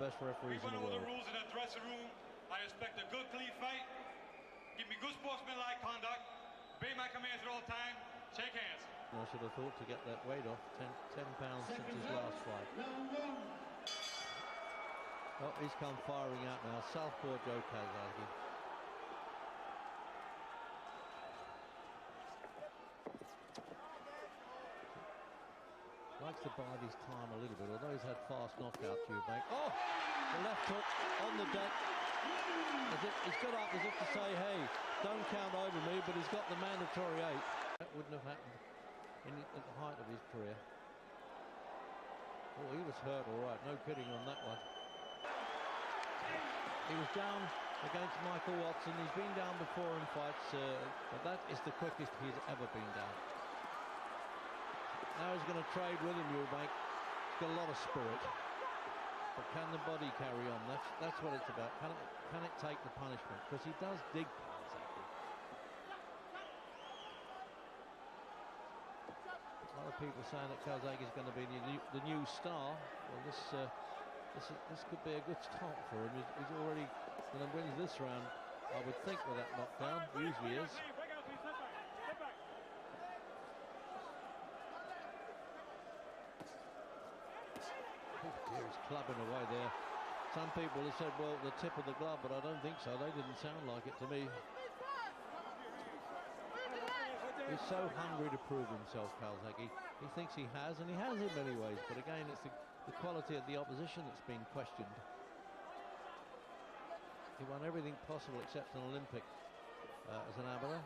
best referees in the world. We went over the rules in the dressing room. I expect a good, clean fight. Give me good sportsmanlike conduct. Obey my commands at all time. Shake hands. I should have thought to get that weight off. 10 pounds since his last fight. Oh, he's come firing out now. Southpaw Joe Calzaghe. Likes to bide his time a little bit, although he's had fast knockouts, Eubank. Oh! The left hook on the deck. He's got up as if to say, hey, don't count over me, but he's got the mandatory 8. That wouldn't have happened at the height of his career. Oh, he was hurt, all right. No kidding on that one. He was down against Michael Watson. He's been down before in fights, but that is the quickest he's ever been down. Now he's going to trade with him, Eubank. He's got a lot of spirit. But can the body carry on? That's what it's about. Can it take the punishment? Because he does dig Calzaghe. A lot of people saying that Calzaghe is going to be the new star. Well, this could be a good start for him. He's already going to win this round, I would think, with that knockdown. He usually is. He's clubbing away there. Some people have said, well, the tip of the glove, but I don't think so. They didn't sound like it to me. He's so hungry to prove himself, Calzaghe. He thinks he has, and he has in many ways. But again, it's the quality of the opposition that's been questioned. He won everything possible except an Olympic as an amateur,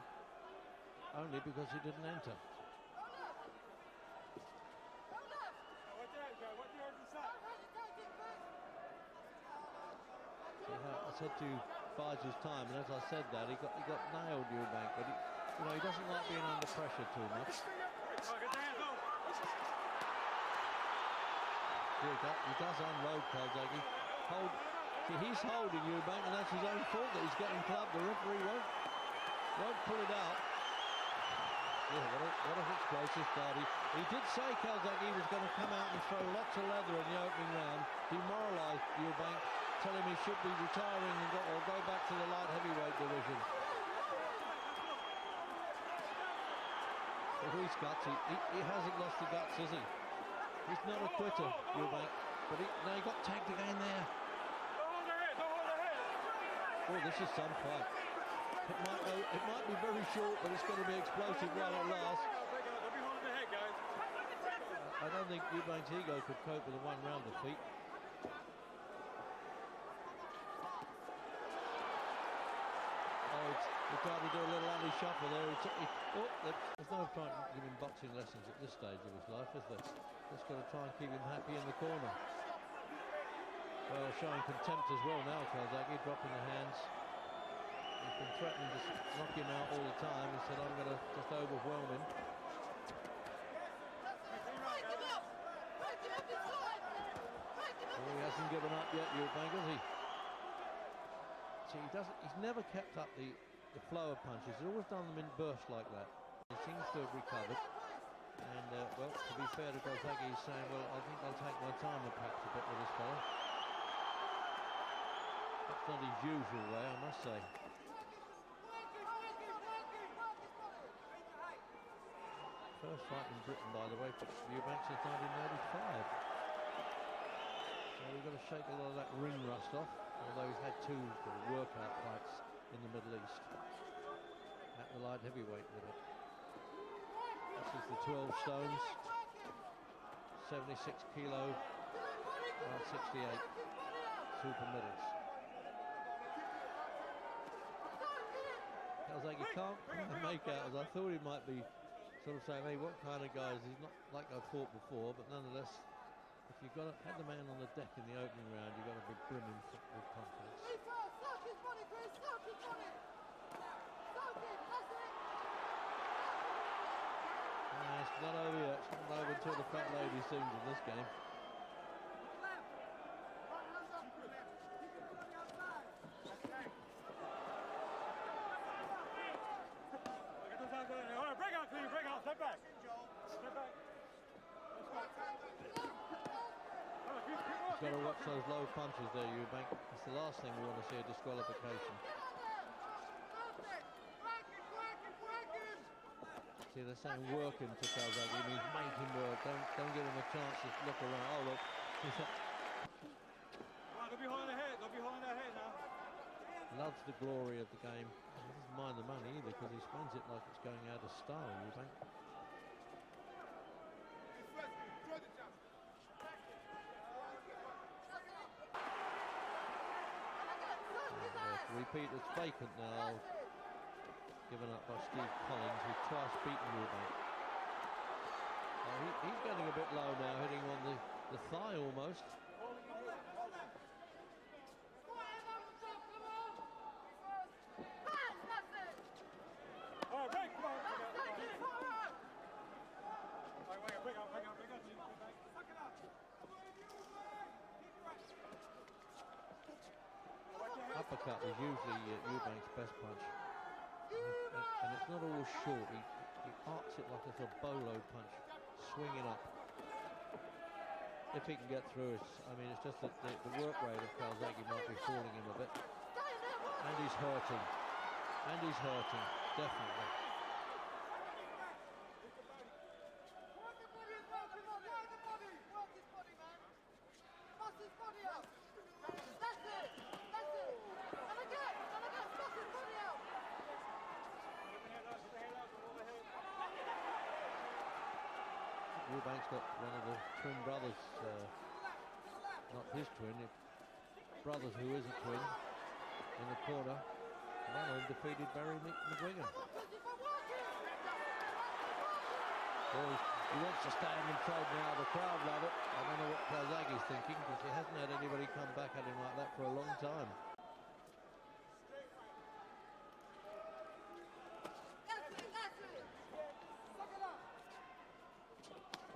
only because he didn't enter. I said to bide his time, and as I said that, he got nailed, Eubank, but he doesn't like being under pressure too much. He does unload Calzaghe. See, he's holding Eubank, and that's his own fault that he's getting clubbed. The referee won't pull it out. Yeah, what an explosive start. He did say Calzaghe was going to come out and throw lots of leather in the opening round, demoralised Eubank, tell him he should be retiring or go back to the light heavyweight division. Well, he's guts. He hasn't lost the guts, has he? He's not a quitter, Eubank. But now he got tagged again there. Oh, this is some fight. It might be very short, but it's going to be explosive while it lasts. I don't think Eubank's ego could cope with a one-round defeat. He tried to do a little alley shuffle there. There's no point to give him boxing lessons at this stage of his life, is there? Just got to try and keep him happy in the corner. Well, showing contempt as well now, Calzaghe, dropping the hands. He's been threatening to knock him out all the time. He said, I'm going to just overwhelm him. Well, he hasn't given up yet, Eubank, has he? See, he's never kept up the flow of punches. He's always done them in bursts like that. He seems to have recovered. And, well, to be fair to Calzaghe, he's saying, well, I think I'll take my time perhaps a bit with this fella. That's not his usual way, I must say. First fight in Britain, by the way, for Eubank since 1995. So we've got to shake a lot of that ring rust off, although he's had 2 workout fights in the Middle East at the light heavyweight limit. This is the 12 stones, 76 kilo, 68 super middles. Calzaghe can't make out, as I thought he might be sort of saying, hey, what kind of guys? He's not like I've fought before, but nonetheless, if you've got had the man on the deck in the opening round, you've got to be brimming with confidence. It's not over yet. It's not over until the fat lady sings in this game. Break out, clean, break out, step back. Step back. Let's go. Keep up. got to watch those low punches there, Eubank. It's the last thing we want to see, a disqualification. See, they're saying work him to Calzaghe. It means make him work. Don't give him a chance to look around. Oh, look. Don't be holding their head. Don't be holding their head now. Loves the glory of the game. He doesn't mind the money either because he spends it like it's going out of style, Eubank. Repeat, it's vacant now. Given up by Steve Collins, who twice beaten Eubank. He's getting a bit low now, hitting on the thigh almost. Uppercut is usually Eubank's best punch. And it's not always short. He arcs it like a bolo punch, swinging up. If he can get through it, I mean, it's just that the work rate of Calzaghe might be falling him a bit. And he's hurting. And he's hurting, definitely. Eubank's got one of the twin brothers, not his twin, brothers who is a twin, in the corner. One of them defeated Barry McGuigan. Boy, he wants to stand and trade now. The crowd love it. I don't know what Calzaghe's thinking because he hasn't had anybody come back at him like that for a long time.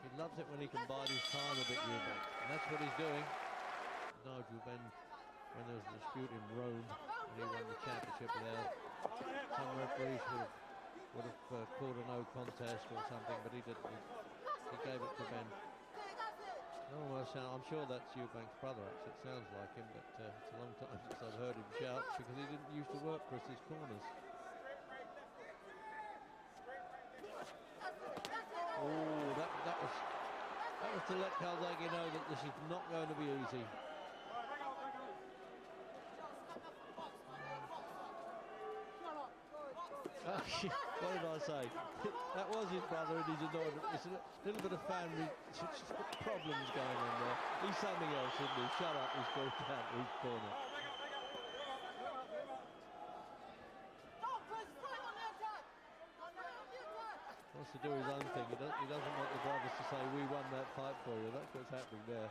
He loves it when he can bide his time a bit, Eubank, and that's what he's doing. Nigel Benn, when there was a dispute in Rome, and he won the championship there, some referees would have called a no contest or something, but he didn't. He gave it to Ben. Almost, I'm sure that's Eubank's brother, actually. It sounds like him, but it's a long time since I've heard him shout because he didn't used to work Chris's corners. Oh, that was to let Calzaghe know that this is not going to be easy. What did I say? That was his brother and he's annoyed. It's a little bit of family problems going on there. He's something else, isn't he? Shut up, he's going down his corner. Wants to do his own thing. He doesn't want the brothers to say, we won that fight for you. That's what's happening there.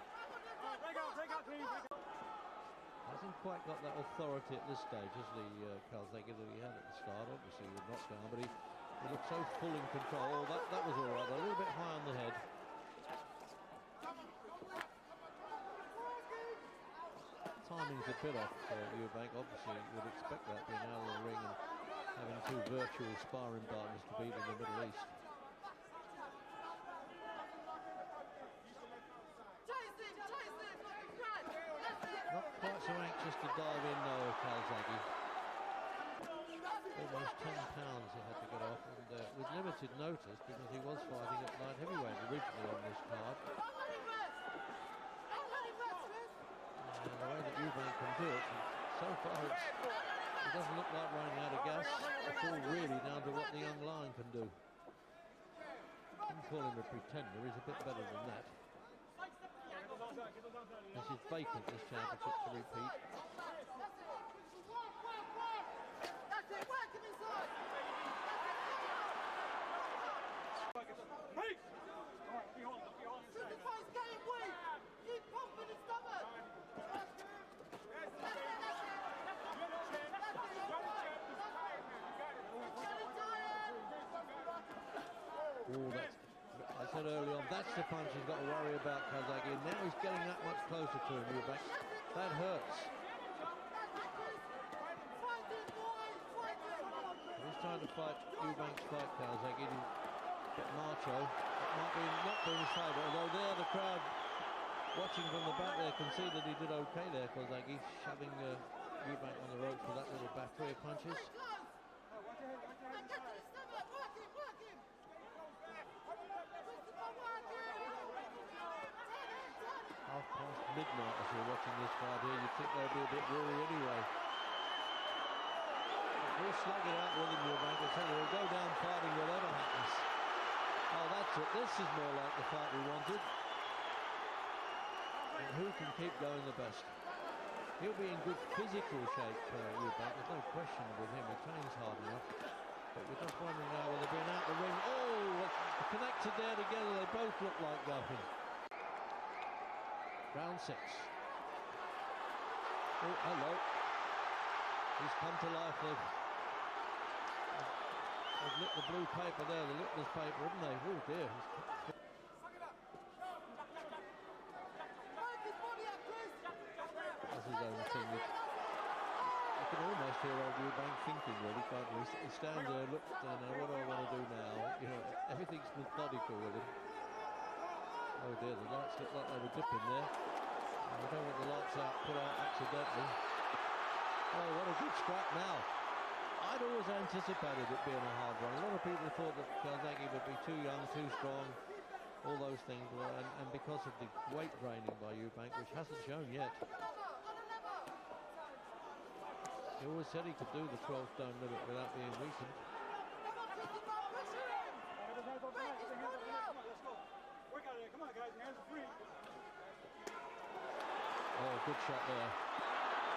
Hasn't quite got that authority at this stage, has he, Calzaghe, that he had at the start. Obviously, with knockdown, but he looked so full in control. Oh, that was all right. A little bit high on the head. Timing's a bit off Eubank. Obviously, you would expect that being out of the ring and having two virtual sparring partners to beat in the Middle East. Not quite so anxious to dive in though, Calzaghe. Almost 10 pounds he had to get off, and with limited notice because he was fighting at light heavyweight originally on this card. And the way that Eubank can do it, so far it doesn't look like running out of gas. It's all really down to what the young lion can do. I wouldn't call him a pretender, he's a bit better than that. This is vacant, this championship, to repeat. Oh, I said early on, that's the punch he's got to worry about, Calzaghe. And now he's getting that much closer to him, Eubank. That hurts. He's trying to fight Eubank's fight, Calzaghe. He's a bit macho. It might be not being his favour, although there the crowd watching from the back there, can see that he did okay there, Calzaghe, shoving Eubank on the ropes with that little battery of punches. Half past midnight as we're watching this fight here, you'd think they'll be a bit weary anyway. We'll slug it out with him, Eubank. I tell you, we'll go down fighting whatever happens. Oh, that's it. This is more like the fight we wanted. And who can keep going the best? He'll be in good physical shape, Eubank. There's no question with him. He trains hard enough. But we're just wondering now whether they're being out the ring. Oh, connected there together. They both look like going. Round 6. Oh, hello. He's come to life. They've lit the blue paper there, the litmus paper, haven't they? Oh dear. That's his own thing. You can almost hear old Eubank thinking, really, can't you? He stands there, looks down there, what do I want to do now? You know, everything's methodical with him. Oh dear, the lights look like they were dipping there. I don't want the lights put out accidentally. Oh, what a good scrap now. I'd always anticipated it being a hard one. A lot of people thought that Calzaghe would be too young, too strong, all those things, and because of the weight draining by Eubank, which hasn't shown yet. He always said he could do the 12-stone limit without being weakened. Oh, good shot there.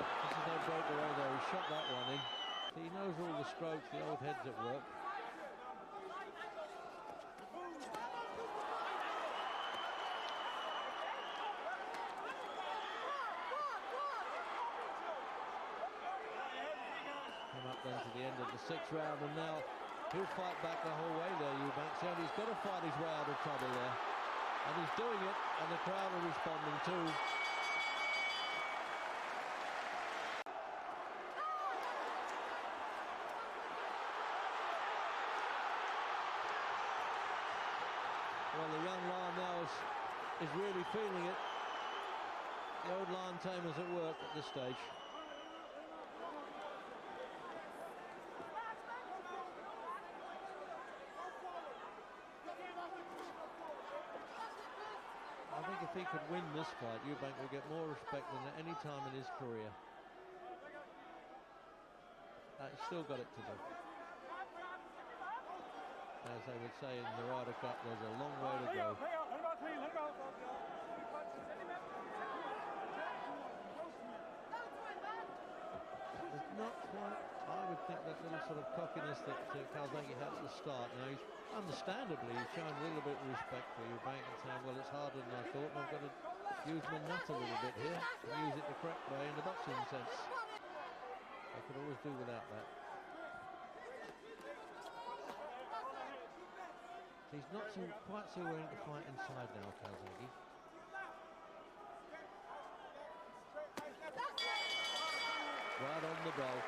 This is no breakaway though, he shot that one in. He knows all the strokes, the old head's at work. Come up then to the end of the 6th round, and now he'll fight back the whole way there, Eubank. So he's got to fight his way out of trouble there. And he's doing it, and the crowd are responding too. Well, the young lion now is really feeling it. The old lion tamer's at work at this stage. I think if he could win this fight, Eubank will get more respect than at any time in his career. He's still got it to do. As they would say in the Ryder Cup, there's a long way to go. It's not quite, I would think, that little sort of cockiness that Calzaghe had at the start. Now, he's understandably showing a little bit of respect for Eubank and saying, well, it's harder than I thought, and I've got to use my nut a little bit here and use it the correct way in the boxing sense. I could always do without that. He's not quite so willing to fight inside now, Calzaghe. Right on the bell.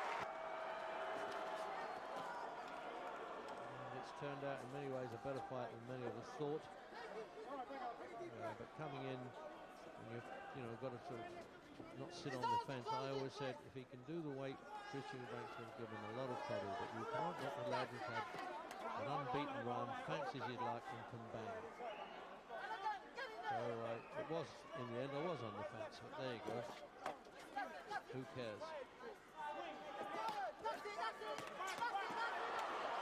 And it's turned out in many ways a better fight than many of us thought. But coming in, and you've got to sort of not sit on the fence. I always said if he can do the weight, Chris Eubank's going to give him a lot of trouble, but you can't let the lad who's had an unbeaten run, fancies he'd like, and can bang. So it was, in the end, I was on the fence, but there you go. Who cares?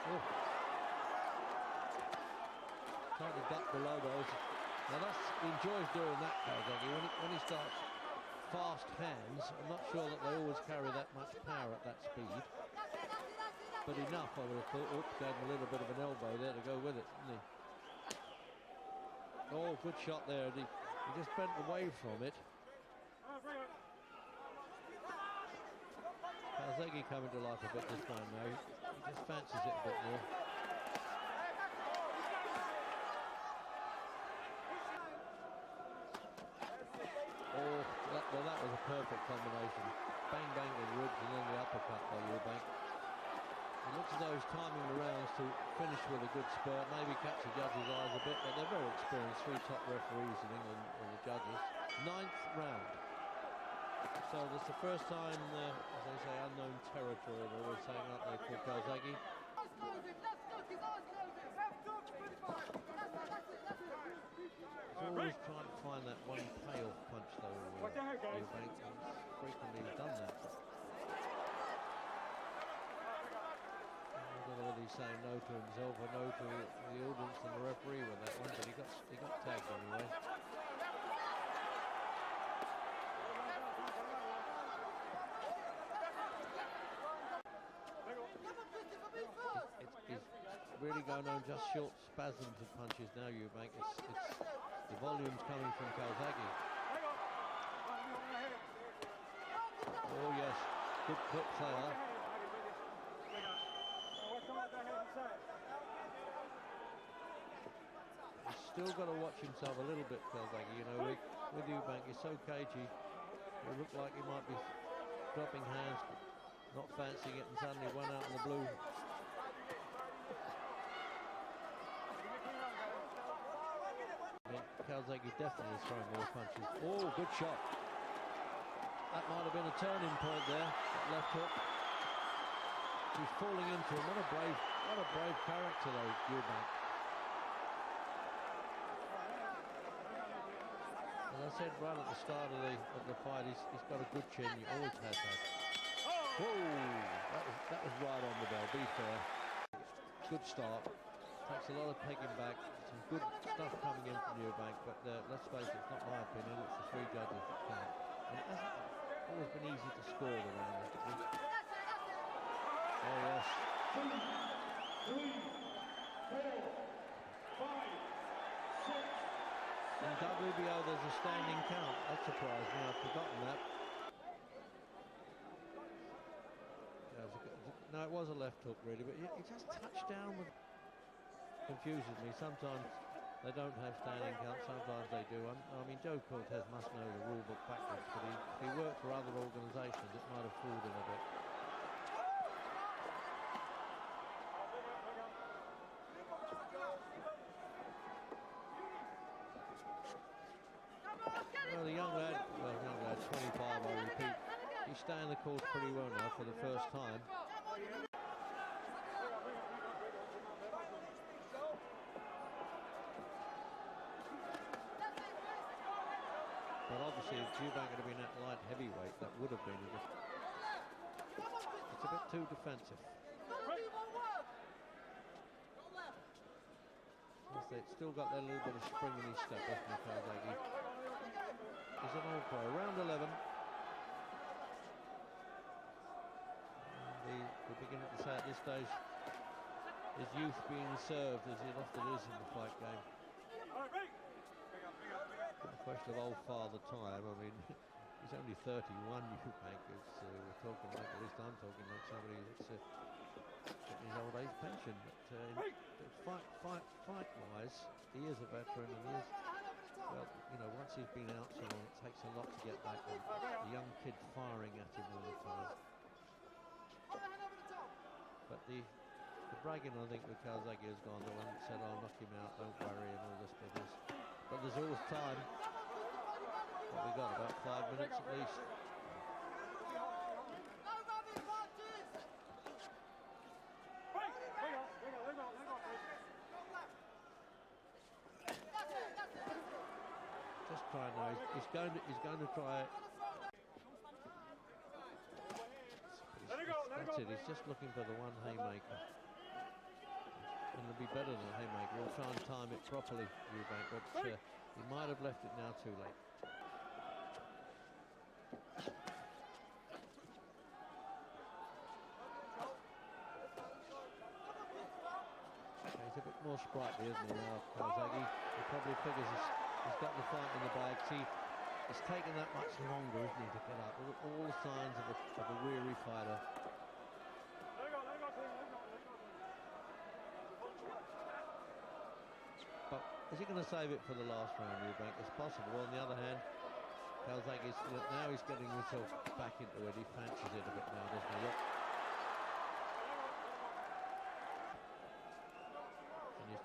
Oh. Trying to duck below those. Now he enjoys doing that, Calzaghe. When he starts fast hands, I'm not sure that they always carry that much power at that speed. But enough, I would have thought. Oops, gave him a little bit of an elbow there to go with it, didn't he? Oh, good shot there. He just bent away from it. Calzaghe coming to life a bit this time now. He just fancies it a bit more. Oh, that was a perfect combination. Bang, bang with ribs and then the uppercut by Eubank. It looks as though he's timing the rounds to finish with a good spurt, maybe catch the judges' eyes a bit, but they're very experienced, 3 top referees in England and the judges. 9th round. So that's the first time, as they say, unknown territory, they're always saying, aren't they, for Calzaghe. He's always trying to find that one payoff punch, though, Eubank, and frequently he's done that. I don't know whether he's saying no to himself or no to the audience and the referee with that one, but he got tagged anyway. He's really going on just short spasms of punches now, Eubank. It's the volume's coming from Calzaghe. Oh yes, good clips there. He's still got to watch himself a little bit, Calzaghe. You know, with Eubank, he's so cagey. It looked like he might be dropping hands, not fancying it, and suddenly went out in the blue. Calzaghe definitely is throwing more punches. Oh, good shot. That might have been a turning point there. That left hook. He's falling into him. What a brave character though, Eubank. As I said right at the start of the fight, he's got a good chin. He always has that. Whoa! That was right on the bell. Be fair. Good start. Takes a lot of pegging back. Some good stuff coming in from Eubank, but let's face it, it's not my opinion, it's the 3 judges that count. And it hasn't always been easy to score the round. Oh yes. 2, 3, 4, 5, 6. In WBO there's a standing count. That surprised me, I'd forgotten that. No, it was a left hook really, but he just touched down with... Confuses me. Sometimes they don't have standing counts, sometimes they do. I mean, Joe Cortez must know the rule book backwards, but if he worked for other organisations, it might have fooled him a bit. Well, the young lad, 25, I repeat, he's staying the course pretty well now for the first time. But obviously, if Eubank had been at light heavyweight, that would have been it's a bit too defensive. It's still got that little bit of spring in his step, hasn't he, Calzaghe? He's an all-pro. Round 11. We're beginning to say at this stage, is youth being served as it often is in the fight game. A question of old father time. I mean, he's only 31, Eubank. We're talking like, at least I'm talking like somebody that's getting his old age pension. But fight-wise, he is a veteran, and he is, well, you know, once he's been out so long, it takes a lot to get back on. The young kid firing at him all the time. But the bragging, I think, with Calzaghe has gone. The one that said, "I'll knock him out, don't worry," and all this business. But there's always time. What we got, about 5 minutes at least. Just try now. He's going to try it. That's it. He's just looking for the one haymaker. And it'll be better than a haymaker. He'll try and time it properly, Eubank, but he might have left it now too late. Okay, he's a bit more sprightly, isn't he, now, Calzaghe? He probably figures he's got the fight in the bag. See, it's taken that much longer, isn't he, to get up? All the signs of a weary fighter. But is he going to save it for the last round, Eubank? It's possible. On the other hand, Calzaghe now he's getting himself back into it. He fancies it a bit now, doesn't he? Look.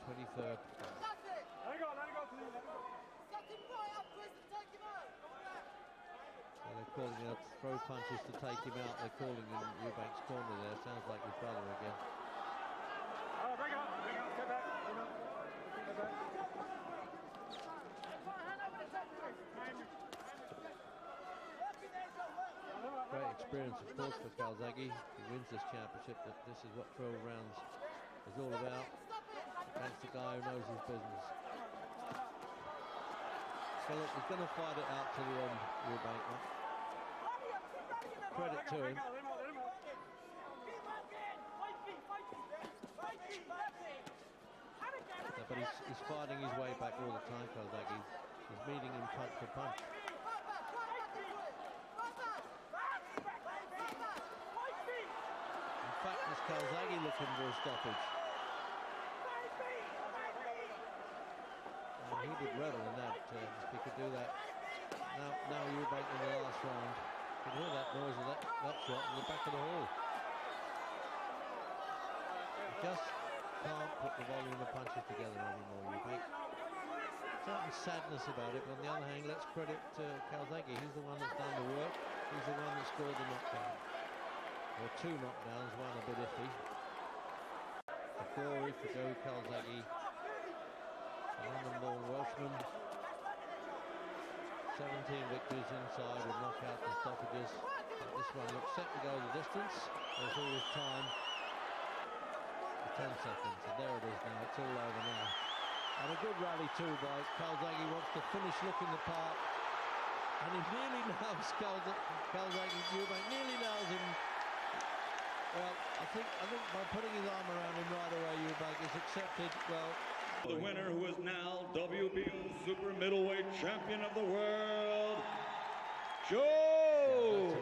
23rd. Let it go, please, let it go. So they're calling out throw punches to take him out. They're calling in Eubank's corner there. Sounds like his brother again. Break out, step back, step back. Great experience, of course, for Calzaghe. He wins this championship, but this is what 12 rounds is all about. Against the guy who knows his business. So look, he's going to fight it out to the end, Eubank. Credit to him. Yeah, but he's fighting his way back all the time, Calzaghe. He's meeting him punch for punch. In fact, is Calzaghe looking for a stoppage? And he would revel in that if he could do that. Now Eubank in the last round. You can hear that noise of that shot in the back of the hall. He just can't put the volume of punches together anymore, Eubank. Certain sadness about it, but on the other hand, let's credit Calzaghe. He's the one that's done the work. He's the one that scored the knockdown. Or 2 knockdowns, one a bit iffy. A glory for Joe Calzaghe. The London-born Welshman. 17 victories inside with knockouts and stoppages. But this one looks set to go the distance. There's always time. 10 seconds, and there it is now. It's all over now. And a good rally too by Calzaghe. Wants to finish looking the part. And he nearly nails Calzaghe. Eubank nearly nails him. Well, I think by putting his arm around him right away, Eubank is accepted. Well, the winner, who is now WBO super middleweight champion of the world, Joe